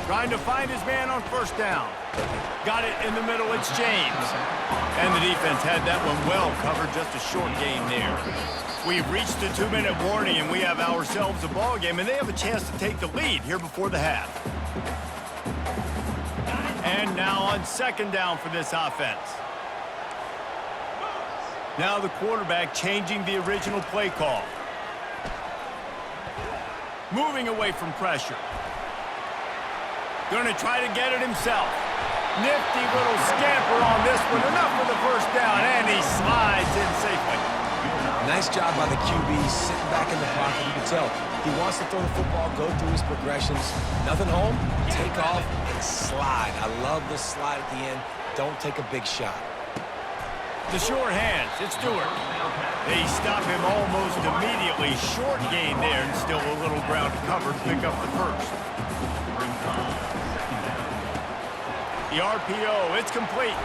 Trying to find his man on first down. Got it in the middle, it's James. And the defense had that one well covered, just a short gain there. We've reached the 2-minute warning, and we have ourselves a ball game, and they have a chance to take the lead here before the half. And now on second down for this offense. Now the quarterback changing the original play call. Moving away from pressure. Going to try to get it himself. Nifty little scamper on this one. Enough for the first down, and he slides in safely. Nice job by the QB, sitting back in the pocket. You can tell he wants to throw the football, go through his progressions. Nothing home, take off, and slide. I love the slide at the end. Don't take a big shot. The short hands, it's Stewart. They stop him almost immediately. Short gain there, and still a little ground to cover to pick up the first. The RPO, it's complete.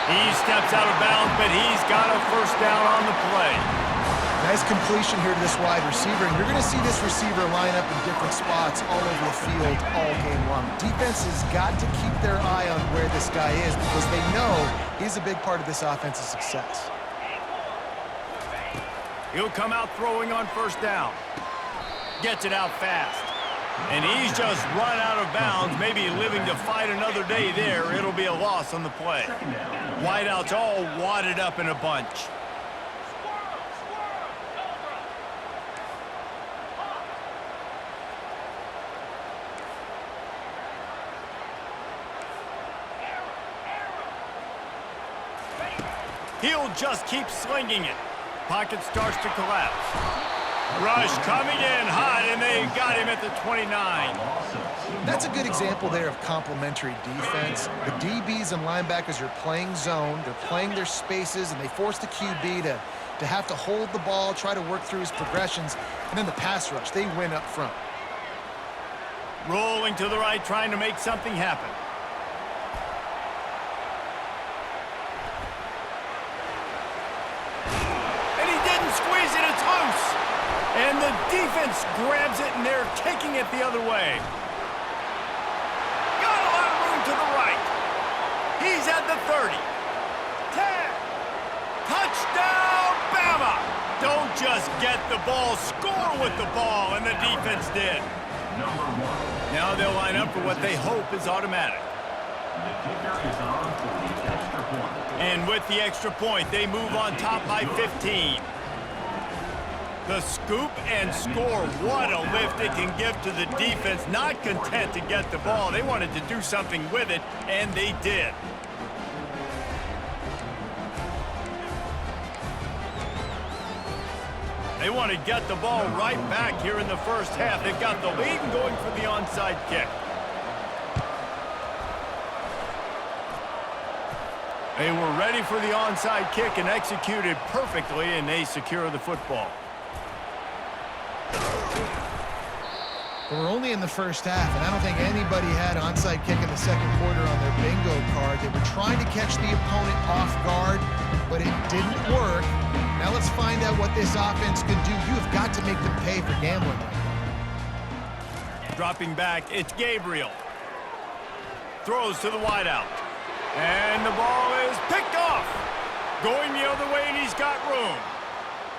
He steps out of bounds, but he's got a first down on the play. Nice completion here to this wide receiver, and you're going to see this receiver line up in different spots all over the field all game long. Defense has got to keep their eye on where this guy is because they know he's a big part of this offense's success. He'll come out throwing on first down. Gets it out fast. And he's just run out of bounds, maybe living to fight another day there. It'll be a loss on the play. Wideouts all wadded up in a bunch. He'll just keep slinging it. Pocket starts to collapse. Rush coming in hot, and they got him at the 29. That's a good example there of complementary defense. The DBs and linebackers are playing zone. They're playing their spaces, and they force the QB to have to hold the ball, try to work through his progressions, and then the pass rush. They win up front. Rolling to the right, trying to make something happen. And he didn't squeeze it, it's loose. And the defense grabs it, and they're taking it the other way. Got a lot of room to the right. He's at the 30. 10. Touchdown, Bama! Don't just get the ball, score with the ball, and the defense did. Now they'll line up for what they hope is automatic. And with the extra point, they move on top by 15. The scoop and score, what a lift it can give to the defense. Not content to get the ball. They wanted to do something with it, and they did. They want to get the ball right back here in the first half. They've got the lead and going for the onside kick. They were ready for the onside kick and executed perfectly, and they secure the football. We're only in the first half, and I don't think anybody had onside kick in the second quarter on their bingo card. They were trying to catch the opponent off guard, but it didn't work. Now let's find out what this offense can do. You have got to make them pay for gambling like that. Dropping back, it's Gabriel. Throws to the wideout. And the ball is picked off. Going the other way, and he's got room.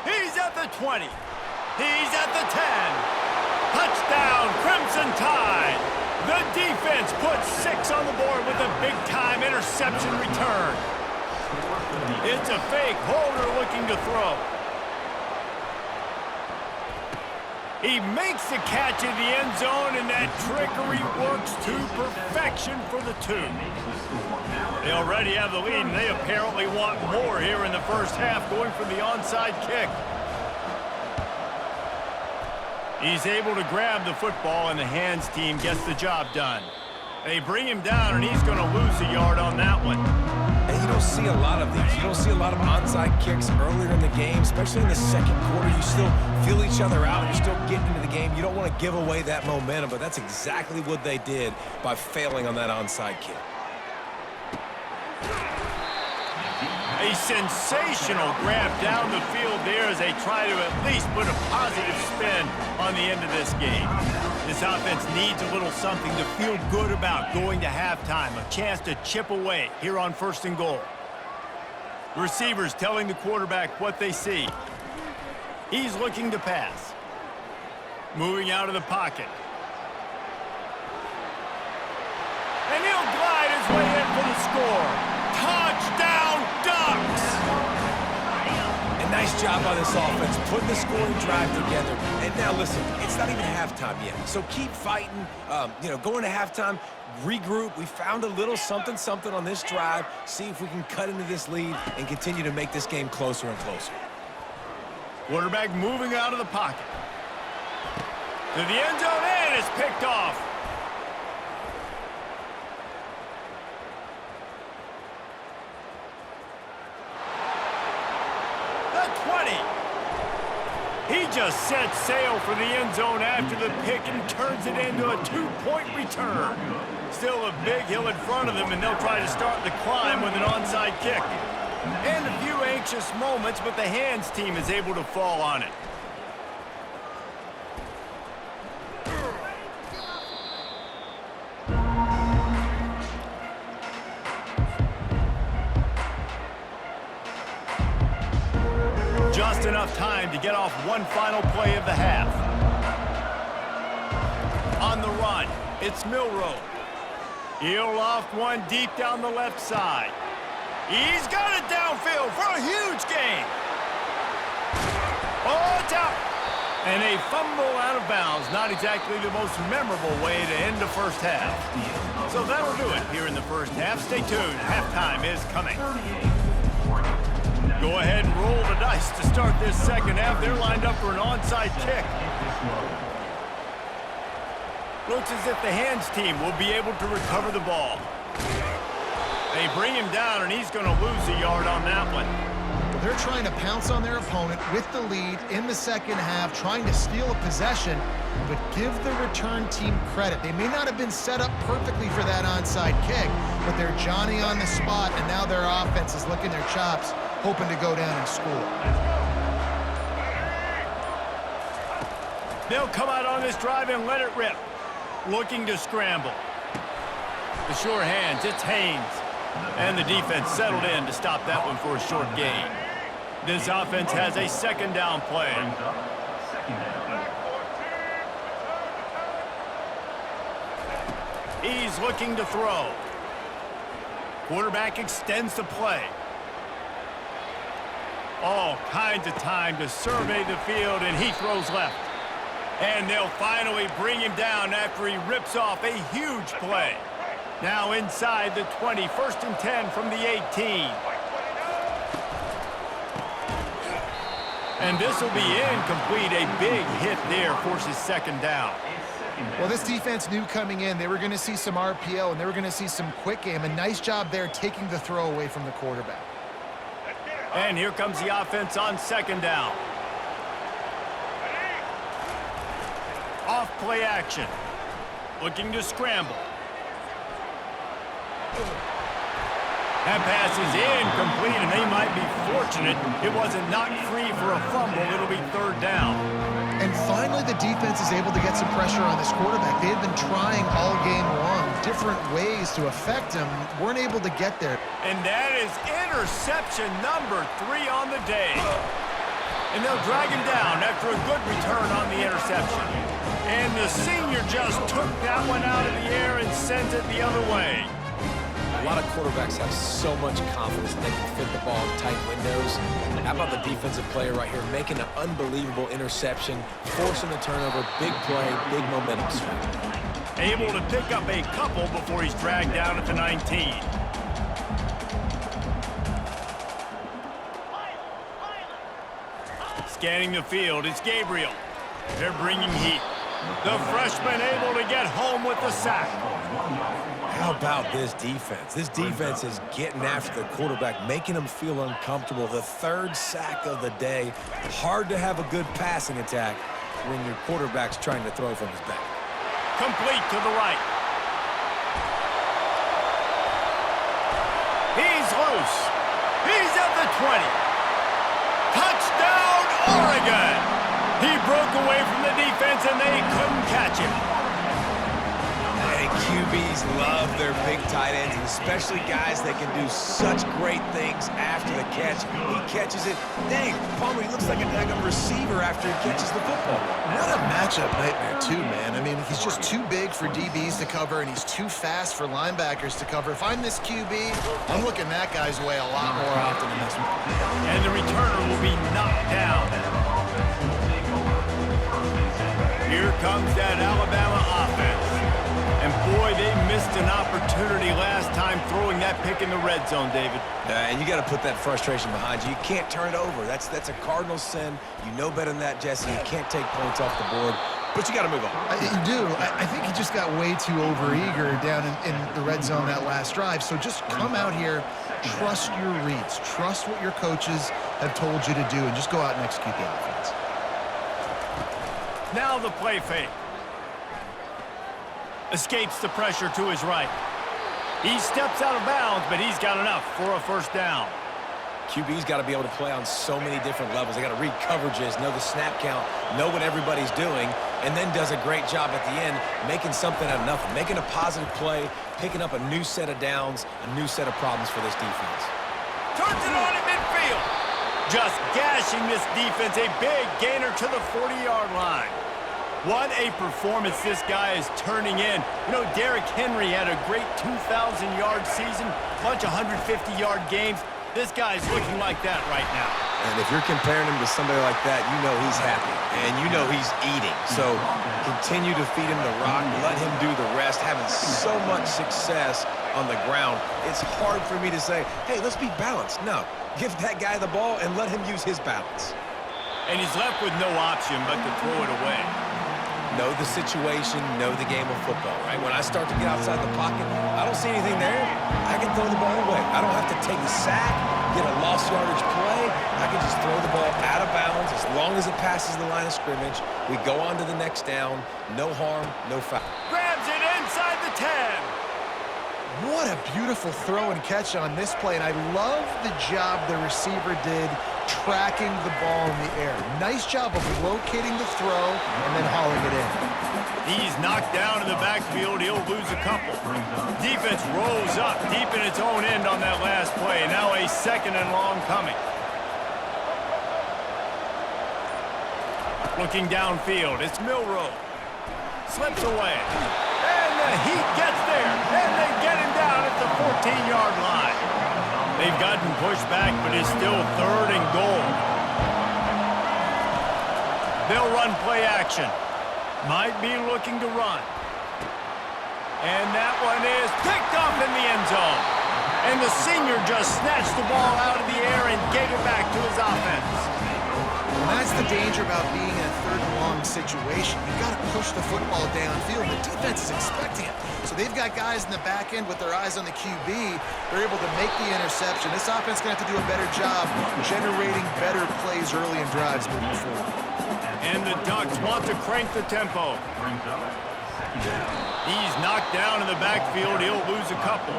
He's at the 20. He's at the 10. Touchdown, Crimson Tide. The defense puts 6 on the board with a big-time interception return. It's a fake. Holder looking to throw. He makes the catch in the end zone, and that trickery works to perfection for the 2. They already have the lead, and they apparently want more here in the first half, going for the onside kick. He's able to grab the football, and the hands team gets the job done. They bring him down, and he's going to lose a yard on that one. And you don't see a lot of these. You don't see a lot of onside kicks earlier in the game, especially in the second quarter. You still feel each other out. You're still getting into the game. You don't want to give away that momentum, but that's exactly what they did by failing on that onside kick. A sensational grab down the field there as they try to at least put a positive spin on the end of this game. This offense needs a little something to feel good about going to halftime. A chance to chip away here on 1st and goal. The receivers telling the quarterback what they see. He's looking to pass. Moving out of the pocket. And he'll glide his way in for the score. Touchdown, Ducks! And nice job by this offense, putting the scoring drive together. And now listen, it's not even halftime yet, so keep fighting. Going to halftime, regroup. We found a little something on this drive. See if we can cut into this lead and continue to make this game closer and closer. Quarterback moving out of the pocket. To the end zone, and it's picked off. The 20. He just sets sail for the end zone after the pick and turns it into a 2-point return. Still a big hill in front of them, and they'll try to start the climb with an onside kick. And a few anxious moments, but the hands team is able to fall on it. Just enough time to get off one final play of the half. On the run, it's Milrow. He'll loft one deep down the left side. He's got it downfield for a huge gain. Oh, it's out. And a fumble out of bounds. Not exactly the most memorable way to end the first half. So that'll do it here in the first half. Stay tuned. Halftime is coming. Go ahead and roll the dice to start this second half. They're lined up for an onside kick. Looks as if the hands team will be able to recover the ball. They bring him down, and he's going to lose a yard on that one. They're trying to pounce on their opponent with the lead in the second half, trying to steal a possession, but give the return team credit. They may not have been set up perfectly for that onside kick, but they're Johnny on the spot, and now their offense is licking their chops, hoping to go down and score. They'll come out on this drive and let it rip. Looking to scramble. The sure hands, it's Haynes. And the defense settled in to stop that one for a short gain. This offense has a second down play. He's looking to throw. Quarterback extends the play. All kinds of time to survey the field, and he throws left. And they'll finally bring him down after he rips off a huge play. Now inside the 20, 1st and 10 from the 18. And this will be incomplete. A big hit there forces second down. Well, this defense knew coming in they were going to see some RPO and they were going to see some quick game. A nice job there taking the throw away from the quarterback. And here comes the offense on second down. Off play action. Looking to scramble. That pass is incomplete, and they might be fortunate it wasn't knocked free for a fumble. It'll be third down. And finally, the defense is able to get some pressure on this quarterback. They had been trying all game long, different ways to affect him, weren't able to get there. And that is interception number 3 on the day. And they'll drag him down after a good return on the interception. And the senior just took that one out of the air and sent it the other way. A lot of quarterbacks have so much confidence that they can fit the ball in tight windows. How about the defensive player right here making an unbelievable interception, forcing the turnover, big play, big momentum swing. Able to pick up a couple before he's dragged down at the 19. Scanning the field, it's Gabriel. They're bringing heat. The freshman able to get home with the sack. How about this defense? This defense is getting after the quarterback, making him feel uncomfortable. The 3rd sack of the day. Hard to have a good passing attack when your quarterback's trying to throw from his back. Complete to the right. He's loose. He's at the 20. Touchdown, Oregon! He broke away from the defense, and they couldn't catch him. QBs love their big tight ends, and especially guys that can do such great things after the catch. He catches it. Dang, Palmer, he looks like a daggone receiver after he catches the football. What a matchup nightmare, too, man. I mean, he's just too big for DBs to cover, and he's too fast for linebackers to cover. If I'm this QB, I'm looking that guy's way a lot more often than this one. And the returner will be knocked down. Here comes that Alabama offense. And boy, they missed an opportunity last time throwing that pick in the red zone, David. And you got to put that frustration behind you. You can't turn it over. That's a cardinal sin. You know better than that, Jesse. You can't take points off the board. But you got to move on. You do. I think he just got way too overeager down in the red zone that last drive. So just come out here, trust your reads, trust what your coaches have told you to do, and just go out and execute the offense. Now the play fake. Escapes the pressure to his right. He steps out of bounds, but he's got enough for a first down. QB's got to be able to play on so many different levels. They got to read coverages, know the snap count, know what everybody's doing, and then does a great job at the end making something out of nothing, making a positive play, picking up a new set of downs, a new set of problems for this defense. Turns it on in midfield. Just gashing this defense, a big gainer to the 40-yard line. What a performance this guy is turning in. You know, Derrick Henry had a great 2,000-yard season, bunch of 150-yard games. This guy's looking like that right now. And if you're comparing him to somebody like that, you know he's happy, and you know he's eating. So continue to feed him the rock, let him do the rest, having so much success on the ground. It's hard for me to say, hey, let's be balanced. No, give that guy the ball and let him use his balance. And he's left with no option but to throw it away. Know the situation, know the game of football, right? When I start to get outside the pocket, I don't see anything there, I can throw the ball away. I don't have to take a sack, get a lost yardage play. I can just throw the ball out of bounds as long as it passes the line of scrimmage. We go on to the next down. No harm, no foul. Grabs it inside the 10. What a beautiful throw and catch on this play, and I love the job the receiver did tracking the ball in the air. Nice job of locating the throw and then hauling it in. He's knocked down in the backfield. He'll lose a couple. Defense rolls up deep in its own end on that last play. Now a second and long coming. Looking downfield, it's Milroe. Slips away. And the Heat gets there. And they get him down at the 14-yard line. They've gotten pushed back, but it's still third and goal. They'll run play action. Might be looking to run. And that one is picked up in the end zone. And the senior just snatched the ball out of the air and gave it back to his offense. And that's the danger about being in a third and long situation. You've got to push the football downfield. The defense is expecting it. So they've got guys in the back end with their eyes on the QB. They're able to make the interception. This offense is going to have to do a better job generating better plays early in drives moving forward. And the Ducks want to crank the tempo. He's knocked down in the backfield. He'll lose a couple.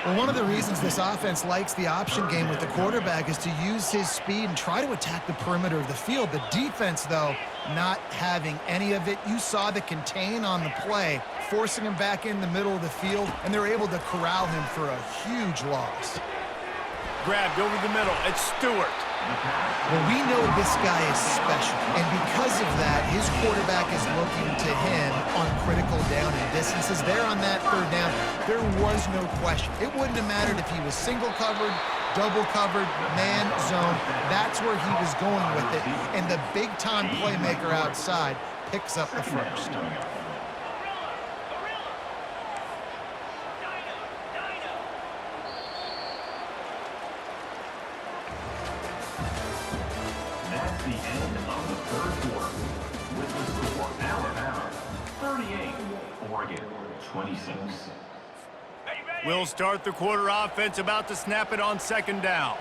Well, one of the reasons this offense likes the option game with the quarterback is to use his speed and try to attack the perimeter of the field. The defense, though, not having any of it. You saw the contain on the play, forcing him back in the middle of the field, and they're able to corral him for a huge loss. Grabbed over the middle. It's Stewart. Well, we know this guy is special, and because of that, his quarterback is looking to him on critical down and distances. There on that third down, there was no question. It wouldn't have mattered if he was single covered, double covered, man zone. That's where he was going with it, and the big-time playmaker outside picks up the first. That's the end of the third quarter. With the score, Alabama 38, Oregon 26. We'll start the quarter offense, about to snap it on second down.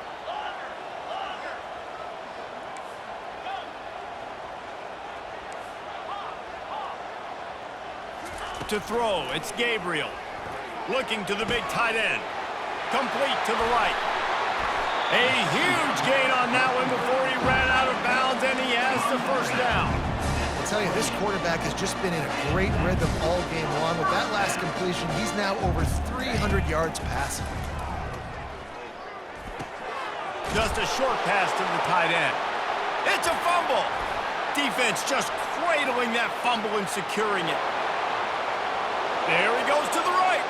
To throw, it's Gabriel. Looking to the big tight end. Complete to the right. A huge gain on that one before he ran out of bounds, and he has the first down. tell you, this quarterback has just been in a great rhythm all game long. With that last completion, he's now over 300 yards passing. Just a short pass to the tight end. It's a fumble. Defense just cradling that fumble and securing it. There he goes to the right.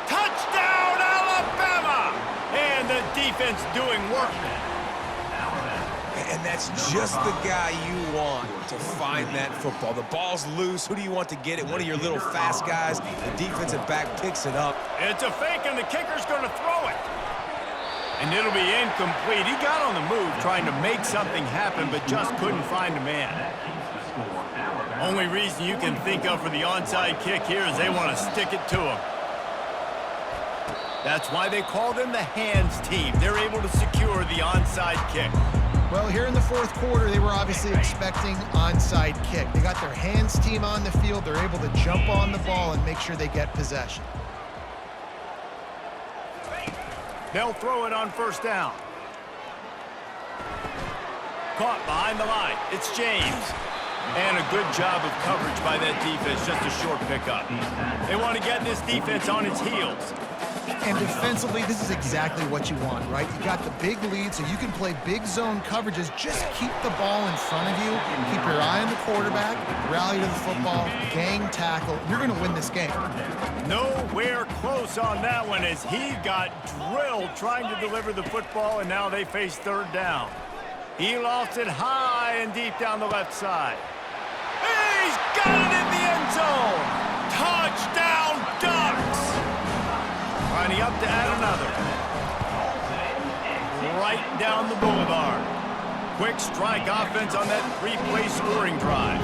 Touchdown, Alabama! And the defense doing work. And that's just the guy you want to find that football. The ball's loose. Who do you want to get it? One of your little fast guys. The defensive back picks it up. It's a fake, and the kicker's going to throw it. And it'll be incomplete. He got on the move trying to make something happen, but just couldn't find a man. Only reason you can think of for the onside kick here is they want to stick it to him. That's why they call them the hands team. They're able to secure the onside kick. Well, here in the fourth quarter, they were obviously expecting onside kick. They got their hands team on the field. They're able to jump on the ball and make sure they get possession. They'll throw it on first down. Caught behind the line. It's James. And a good job of coverage by that defense. Just a short pickup. They want to get this defense on its heels. And defensively, this is exactly what you want, right? You got the big lead, so you can play big zone coverages. Just keep the ball in front of you. Keep your eye on the quarterback. Rally to the football. Gang tackle. You're going to win this game. Nowhere close on that one as he got drilled trying to deliver the football, and now they face third down. He lost it high and deep down the left side. He's got it in the end zone. Touchdown, Ducks. Lining up to add another. Right down the boulevard. Quick strike offense on that three-play scoring drive.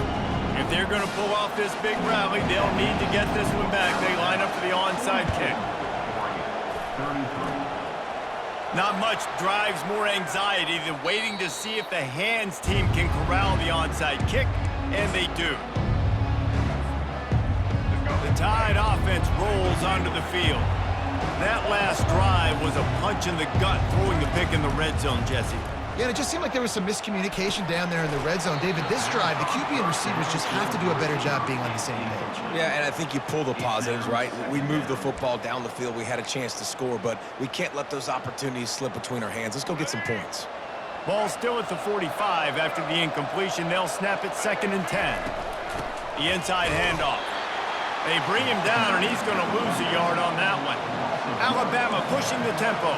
If they're going to pull off this big rally, they'll need to get this one back. They line up for the onside kick. Not much drives more anxiety than waiting to see if the hands team can corral the onside kick, and they do. The Tide offense rolls onto the field. That last drive was a punch in the gut, throwing the pick in the red zone, Jesse. Yeah, and it just seemed like there was some miscommunication down there in the red zone. David, this drive, the QB and receivers just have to do a better job being on the same page. Yeah, and I think you pull the positives, right? We moved the football down the field. We had a chance to score, but we can't let those opportunities slip between our hands. Let's go get some points. Ball still at the 45 after the incompletion. They'll snap it 2nd and 10. The inside handoff. They bring him down, and he's going to lose a yard on that one. Alabama pushing the tempo.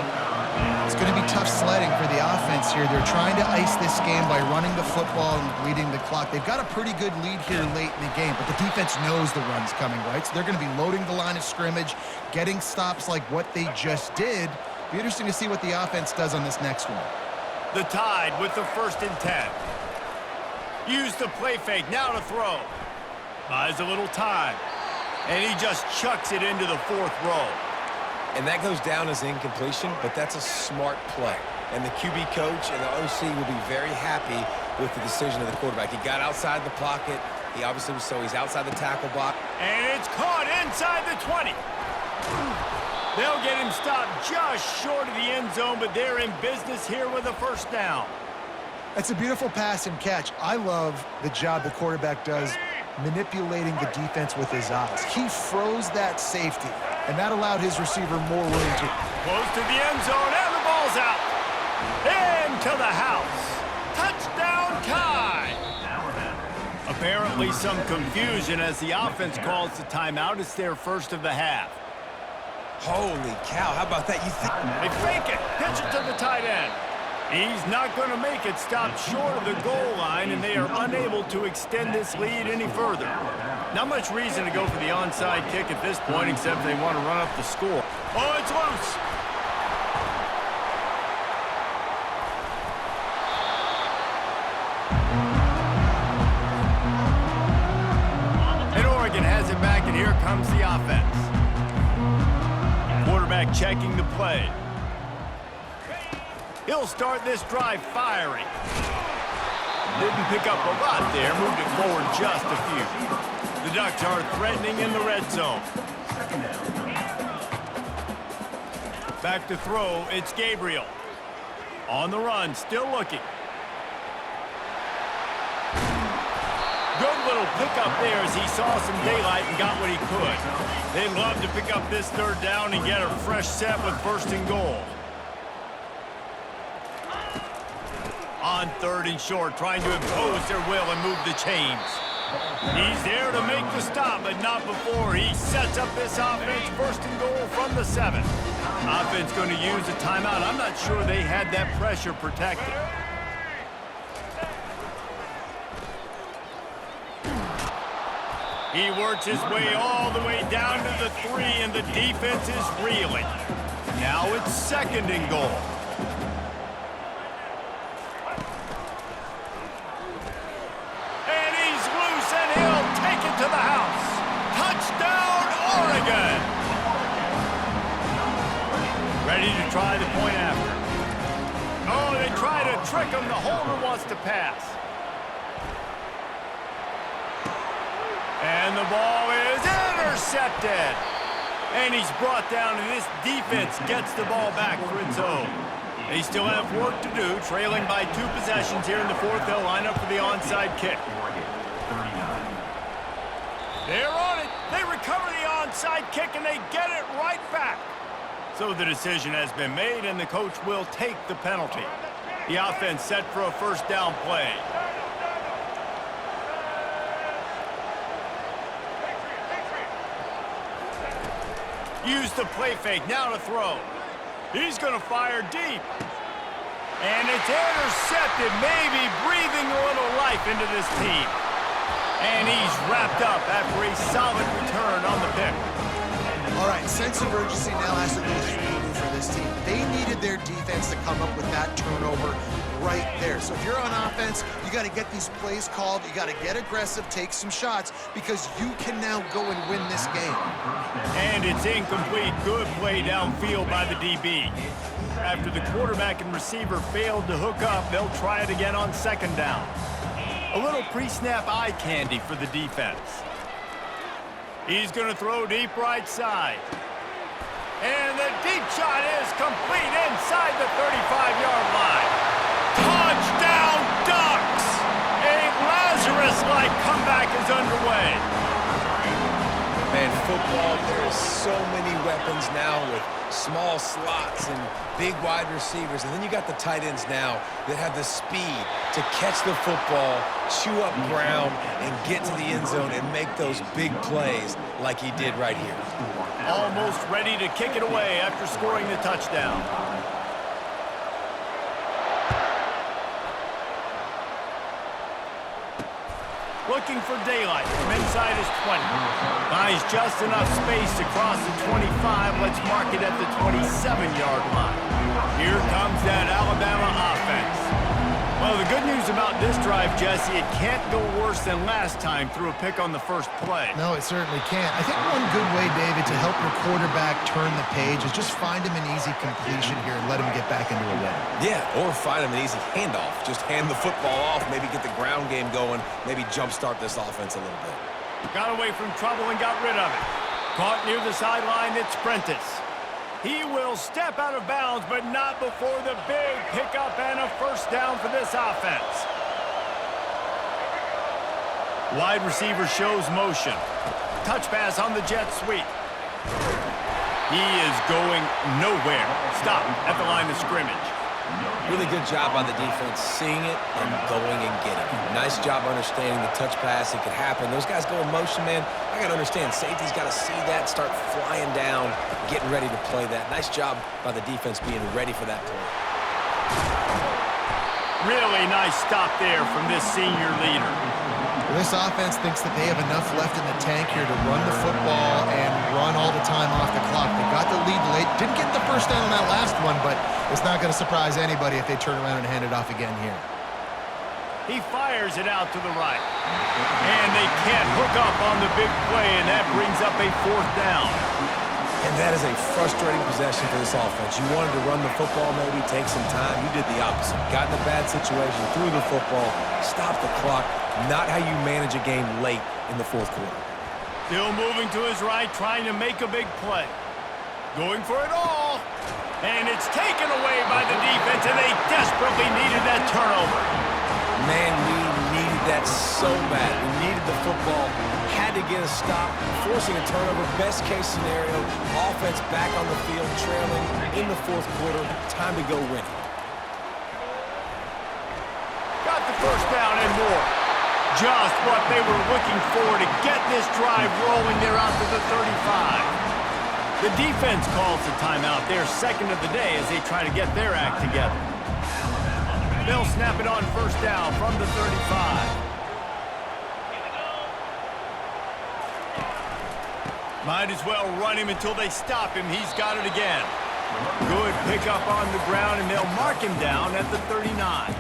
It's going to be tough sledding for the offense here. They're trying to ice this game by running the football and bleeding the clock. They've got a pretty good lead here late in the game, but the defense knows the run's coming, right? So they're going to be loading the line of scrimmage, getting stops like what they just did. Be interesting to see what the offense does on this next one. The Tide with the 1st and 10. Use the play fake, now to throw. Buys a little time. And he just chucks it into the 4th row. And that goes down as incompletion, but that's a smart play. And the QB coach and the OC will be very happy with the decision of the quarterback. He got outside the pocket. He obviously was, so he's outside the tackle block. And it's caught inside the 20. They'll get him stopped just short of the end zone, but they're in business here with a 1st down. It's a beautiful pass and catch. I love the job the quarterback does manipulating the defense with his eyes. He froze that safety, and that allowed his receiver more room to... Close to the end zone, and the ball's out. Into the house. Touchdown, Tide. Apparently some confusion as the offense calls the timeout. It's their 1st of the half. Holy cow, how about that? You think They fake it, pitch it to the tight end. He's not going to make it, stopped short of the goal line, and they are unable to extend this lead any further. Not much reason to go for the onside kick at this point, except they want to run up the score. Oh, it's loose. And Oregon has it back, and here comes the offense. Quarterback checking the play. He'll start this drive firing. Didn't pick up a lot there, moved it forward just a few. The Ducks are threatening in the red zone. Back to throw, it's Gabriel. On the run, still looking. Good little pickup there as he saw some daylight and got what he could. They'd love to pick up this third down and get a fresh set with first and goal. On third and short, trying to impose their will and move the chains. He's there to make the stop, but not before he sets up this offense first and goal from the 7. Offense going to use a timeout. I'm not sure they had that pressure protected. He works his way all the way down to the 3, and the defense is reeling. Now it's second and goal. And he's loose, and he'll take it to the house. Touchdown, Oregon! Ready to try the point after. Oh, they try to trick him. The holder wants to pass. And the ball is intercepted. And he's brought down, and this defense gets the ball back for its own. They still have work to do, trailing by 2 possessions here in the 4th. They'll line up for the onside kick. They're on it. They recover the onside kick, and they get it right back. So the decision has been made, and the coach will take the penalty. The offense set for a first down play. Use the play fake, now to throw. He's going to fire deep. And it's intercepted, maybe breathing a little life into this team. And he's wrapped up after a solid return on the pick. All right, sense of urgency now has to go through for this team. They needed their defense to come up with that turnover right there. So if you're on offense, you got to get these plays called. You got to get aggressive, take some shots, because you can now go and win this game. And it's incomplete. Good play downfield by the DB. After the quarterback and receiver failed to hook up, they'll try it again on second down. A little pre-snap eye candy for the defense. He's going to throw deep right side. And the deep shot is complete inside the 35-yard line. Touchdown, Ducks! A Lazarus-like comeback is underway. Man, football, there's so many weapons now with small slots and big wide receivers. And then you got the tight ends now that have the speed to catch the football, chew up ground, and get to the end zone and make those big plays like he did right here. Almost ready to kick it away after scoring the touchdown. Looking for daylight from inside his 20. Finds just enough space to cross the 25. Let's mark it at the 27-yard line. Here comes that Alabama offense. Well, the good news about this drive, Jesse, it can't go worse than last time through a pick on the first play. No, it certainly can't. I think one good way, David, to help your quarterback turn the page is just find him an easy completion here and let him get back into a win. Yeah, or find him an easy handoff. Just hand the football off, maybe get the ground game going, maybe jumpstart this offense a little bit. Got away from trouble and got rid of it. Caught near the sideline, it's Prentice. He will step out of bounds, but not before the big pickup and a first down for this offense. Wide receiver shows motion. Touch pass on the jet sweep. He is going nowhere. Stop at the line of scrimmage. Really good job by the defense, seeing it and going and getting it. Nice job understanding the touch pass. It could happen. Those guys go in motion, man. I got to understand, safety's got to see that, start flying down, getting ready to play that. Nice job by the defense being ready for that play. Really nice stop there from this senior leader. This offense thinks that they have enough left in the tank here to run the football and run all the time off the clock. They got the lead late. Didn't get the first down on that last one, but it's not going to surprise anybody if they turn around and hand it off again here. He fires it out to the right. And they can't hook up on the big play, and that brings up a fourth down. And that is a frustrating possession for this offense. You wanted to run the football, maybe take some time. You did the opposite. Got in a bad situation, threw the football, stopped the clock. Not how you manage a game late in the fourth quarter. Still moving to his right, trying to make a big play. Going for it all. And it's taken away by the defense, and they desperately needed that turnover. Man, we needed that so bad. We needed needed the football, had to get a stop, forcing a turnover. Best case scenario, offense back on the field, trailing in the fourth quarter. Time to go win. Got the first down and more. Just what they were looking for to get this drive rolling there out to the 35. The defense calls the timeout, their second of the day, as they try to get their act together. They'll snap it on first down from the 35. Might as well run him until they stop him. He's got it again. Good pickup on the ground, and they'll mark him down at the 39.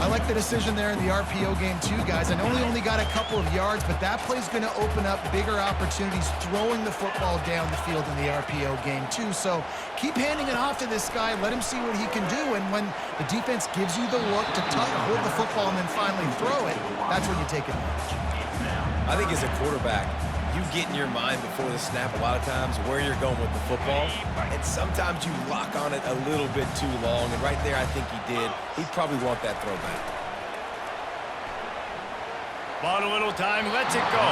I like the decision there in the RPO game too, guys. I know he only got a couple of yards, but that play's going to open up bigger opportunities throwing the football down the field in the RPO game too. So keep handing it off to this guy. Let him see what he can do. And when the defense gives you the look to hold the football and then finally throw it, that's when you take advantage. I think as a quarterback, you get in your mind before the snap a lot of times where you're going with the football, and sometimes you lock on it a little bit too long, and right there I think he did. He'd probably want that throwback. Bought a little time, lets it go.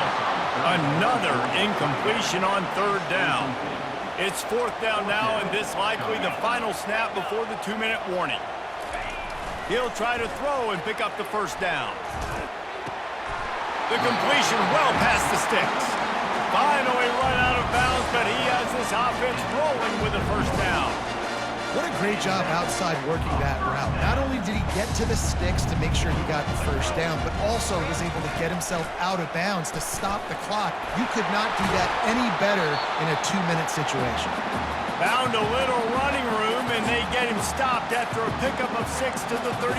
Another incompletion on third down. It's fourth down now, and this likely the final snap before the 2-minute warning. He'll try to throw and pick up the first down. The completion well past the sticks. Finally run out of bounds, but he has this offense rolling with a first down. What a great job outside working that route. Not only did he get to the sticks to make sure he got the first down, but also was able to get himself out of bounds to stop the clock. You could not do that any better in a 2-minute situation. Found a little running room, and they get him stopped after a pickup of 6 to the 32.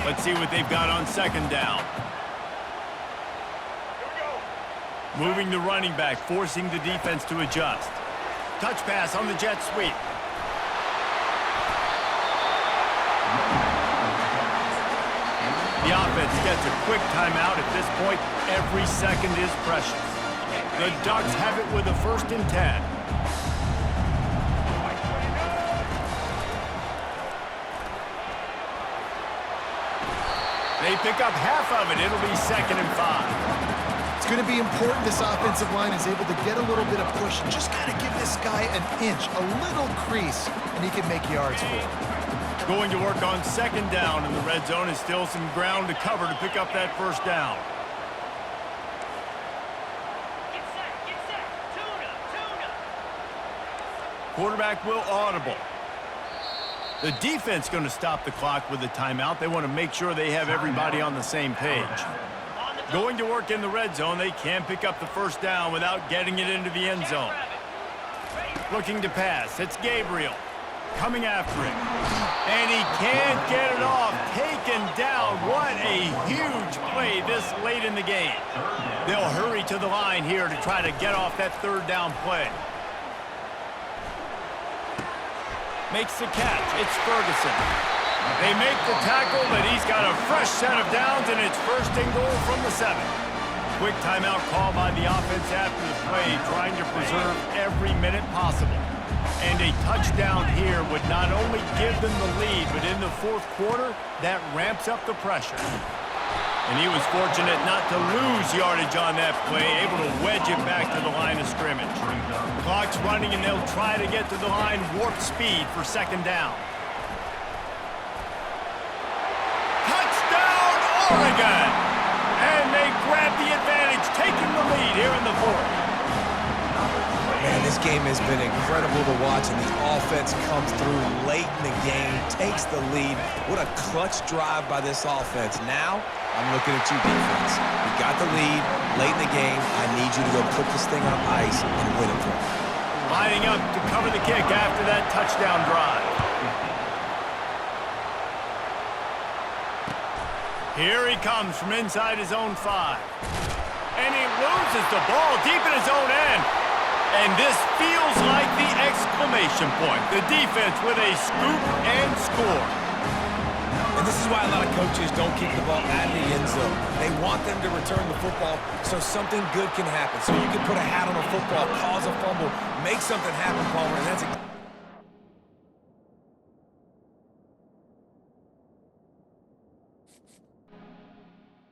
Let's see what they've got on second down. Moving the running back, forcing the defense to adjust. Touch pass on the jet sweep. The offense gets a quick timeout. At this point, every second is precious. The Ducks have it with a 1st and 10. They pick up half of it. It'll be 2nd and 5. It's going to be important this offensive line is able to get a little bit of push. Just got to give this guy an inch, a little crease, and he can make yards for it. Going to work on second down, and the red zone is still some ground to cover to pick up that first down. Get set. Tuna. Quarterback will audible. The defense going to stop the clock with a timeout. They want to make sure they have everybody on the same page. Going to work in the red zone. They can pick up the first down without getting it into the end zone. Looking to pass. It's Gabriel. Coming after him. And he can't get it off. Taken down. What a huge play this late in the game. They'll hurry to the line here to try to get off that third down play. Makes the catch. It's Ferguson. They make the tackle, but he's got a fresh set of downs, and it's 1st and goal from the 7. Quick timeout call by the offense after the play, trying to preserve every minute possible. And a touchdown here would not only give them the lead, but in the fourth quarter, that ramps up the pressure. And he was fortunate not to lose yardage on that play, able to wedge it back to the line of scrimmage. Clock's running, and they'll try to get to the line warp speed for 2nd down. Touchdown, Oregon! And they grab the advantage, taking the lead here in the 4th. Man, this game has been incredible to watch, and the offense comes through late in the game, takes the lead. What a clutch drive by this offense. Now, I'm looking at you, defense. You got the lead late in the game. I need you to go put this thing on ice and win it for me. Lining up to cover the kick after that touchdown drive. Here he comes from inside his own 5. And he loses the ball deep in his own end. And this feels like the exclamation point. The defense with a scoop and score. And this is why a lot of coaches don't keep the ball at the end zone. They want them to return the football so something good can happen. So you can put a hat on a football, cause a fumble, make something happen, Palmer, and that's